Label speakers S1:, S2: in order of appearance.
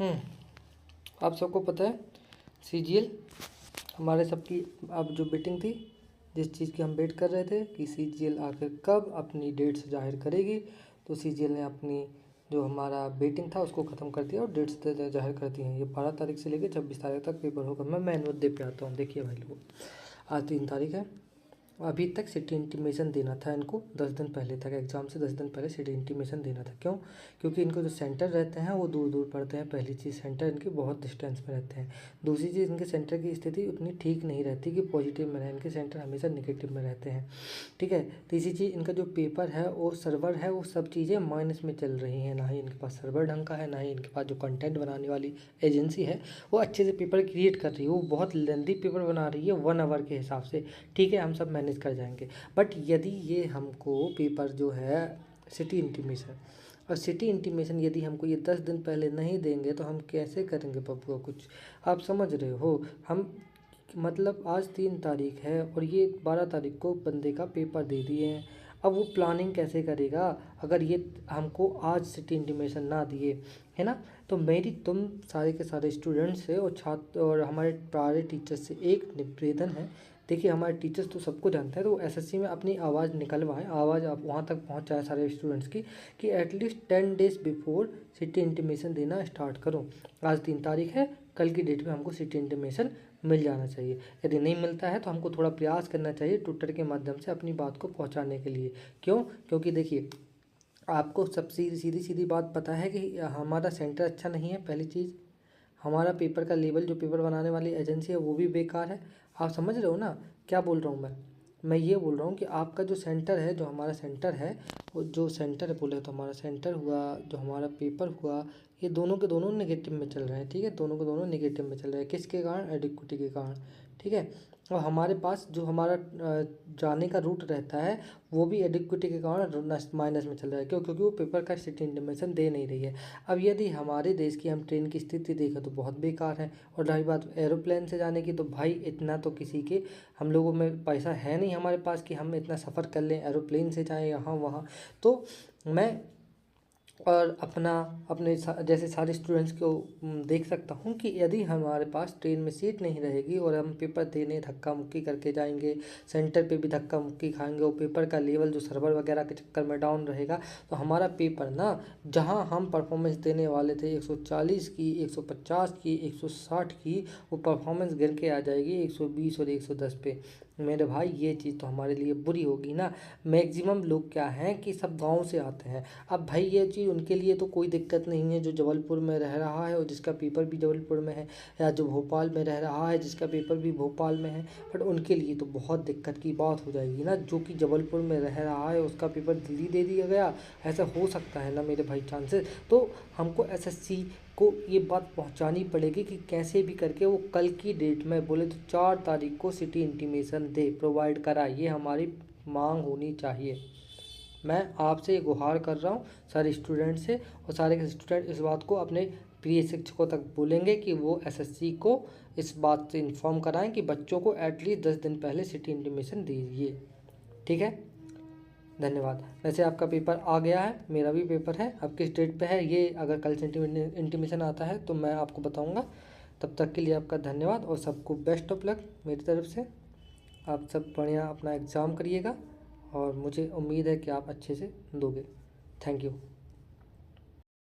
S1: आप सबको पता है सीजीएल हमारे सबकी अब जो बेटिंग थी, जिस चीज़ की हम वेट कर रहे थे कि सीजीएल आखिर कब अपनी डेट्स जाहिर करेगी, तो सीजीएल ने अपनी जो हमारा वेटिंग था उसको ख़त्म कर दिया और डेट्स जाहिर कर दी हैं। ये 12 तारीख से लेकर 26 तारीख तक पेपर होगा। मैं मेन मुद्दे पे आता हूँ। देखिए भाई लोगों, आज 3 तारीख है, अभी तक सिटी इंटीमेशन देना था इनको 10 दिन पहले तक, एग्ज़ाम से 10 दिन पहले सिटी इंटीमेशन देना था। क्यों? क्योंकि इनको जो सेंटर रहते हैं वो दूर दूर पड़ते हैं। पहली चीज़, सेंटर इनके बहुत डिस्टेंस में रहते हैं। दूसरी चीज़, इनके सेंटर की स्थिति उतनी ठीक नहीं रहती कि पॉजिटिव में रहे, इनके सेंटर हमेशा निगेटिव में रहते हैं। ठीक है। तीसरी चीज़, इनका जो पेपर है और सर्वर है वो सब चीज़ें माइनस में चल रही हैं। ना ही इनके पास सर्वर ढंग का है, ना ही इनके पास जो कंटेंट बनाने वाली एजेंसी है वो अच्छे से पेपर क्रिएट कर रही है। वो बहुत लेंथी पेपर बना रही है 1 आवर के हिसाब से। ठीक है, हम सब मैनेज कर जाएंगे। बट यदि ये हमको पेपर जो है सिटी इंटीमेशन, और सिटी इंटीमेशन यदि हमको ये 10 दिन पहले नहीं देंगे तो हम कैसे करेंगे बबुआ कुछ? आप समझ रहे हो? हम मतलब आज 3 तारीख है और ये 12 तारीख को बंदे का पेपर दे दिए हैं। अब वो प्लानिंग कैसे करेगा अगर ये हमको आज सिटी इंटीमेशन ना दिए, है ना? तो मेरी तुम सारे के सारे स्टूडेंट्स से और छात्र और हमारे सारे टीचर्स से एक निवेदन है। देखिए, हमारे टीचर्स तो सबको जानते हैं, तो एसएससी में अपनी आवाज़ निकलवाएं, आवाज़ आप वहाँ तक पहुँचाएं सारे स्टूडेंट्स की कि at least 10 days before city intimation देना स्टार्ट करो। आज 3 तारीख है, कल की डेट में हमको सिटी इंटीमेशन मिल जाना चाहिए। यदि नहीं मिलता है तो हमको थोड़ा प्रयास करना चाहिए ट्विटर के माध्यम से अपनी बात को पहुँचाने के लिए। क्यों? क्योंकि देखिए, आपको सब सीधी सीधी बात पता है कि हमारा सेंटर अच्छा नहीं है। पहली चीज़, हमारा पेपर का लेवल, जो पेपर बनाने वाली एजेंसी है वो भी बेकार है। आप समझ रहे हो ना क्या बोल रहा हूँ मैं ये बोल रहा हूँ कि आपका जो सेंटर है, जो हमारा सेंटर है, वो जो सेंटर बोले तो हमारा सेंटर हुआ, जो हमारा पेपर हुआ, ये दोनों के दोनों नेगेटिव में चल रहे हैं। ठीक है, दोनों के दोनों नेगेटिव में चल रहे हैं। किसके कारण? एडिक्विटी के कारण। ठीक है, और हमारे पास जो हमारा जाने का रूट रहता है वो भी एडिक्विटी के कारण माइनस में चल रहा है। क्यों? क्योंकि वो पेपर का सिटी इंटीमेशन दे नहीं रही है। अब यदि हमारे देश की हम ट्रेन की स्थिति देखें तो बहुत बेकार है। और रही बात एरोप्लेन से जाने की, तो भाई इतना तो किसी के, हम लोगों में पैसा है नहीं हमारे पास कि हम इतना सफ़र कर लें, एरोप्लेन से जाएँ यहाँ वहाँ। तो मैं और अपने जैसे सारे स्टूडेंट्स को देख सकता हूँ कि यदि हमारे पास ट्रेन में सीट नहीं रहेगी और हम पेपर देने धक्का मुक्की करके जाएंगे, सेंटर पे भी धक्का मुक्की खाएंगे और पेपर का लेवल जो सर्वर वगैरह के चक्कर में डाउन रहेगा, तो हमारा पेपर ना, जहाँ हम परफॉर्मेंस देने वाले थे 140 की, 150 की, 160 की, वो परफॉर्मेंस गिर के आ जाएगी 120 और 110 पे। मेरे भाई ये चीज़ तो हमारे लिए बुरी होगी ना। मैक्सिमम लोग क्या हैं कि सब गांव से आते हैं। अब भाई ये चीज़ उनके लिए तो कोई दिक्कत नहीं है जो जबलपुर में रह रहा है और जिसका पेपर भी जबलपुर में है, या जो भोपाल में रह रहा है जिसका पेपर भी भोपाल में है। बट उनके लिए तो बहुत दिक्कत की बात हो जाएगी ना। जो कि जबलपुर में रह रहा है उसका पेपर दिल्ली दे दिया गया, ऐसा हो सकता है ना मेरे भाई चांसेस। तो हमको एसएससी को ये बात पहुंचानी पड़ेगी कि कैसे भी करके वो कल की डेट में, बोले तो 4 तारीख को सिटी इंटीमेशन दे, प्रोवाइड कराए। ये हमारी मांग होनी चाहिए। मैं आपसे ये गुहार कर रहा हूँ सारे स्टूडेंट से, और सारे के स्टूडेंट इस बात को अपने प्रिय शिक्षकों तक बोलेंगे कि वो एसएससी को इस बात से इन्फॉर्म कराएं कि बच्चों को एटलीस्ट 10 दिन पहले सिटी इंटीमेशन दीजिए। ठीक है, धन्यवाद। वैसे आपका पेपर आ गया है, मेरा भी पेपर है। अब किस डेट पे है ये अगर कल से इंटीमेशन आता है तो मैं आपको बताऊंगा। तब तक के लिए आपका धन्यवाद और सबको बेस्ट ऑफ लक मेरी तरफ से। आप सब बढ़िया अपना एग्ज़ाम करिएगा और मुझे उम्मीद है कि आप अच्छे से दोगे। Thank you.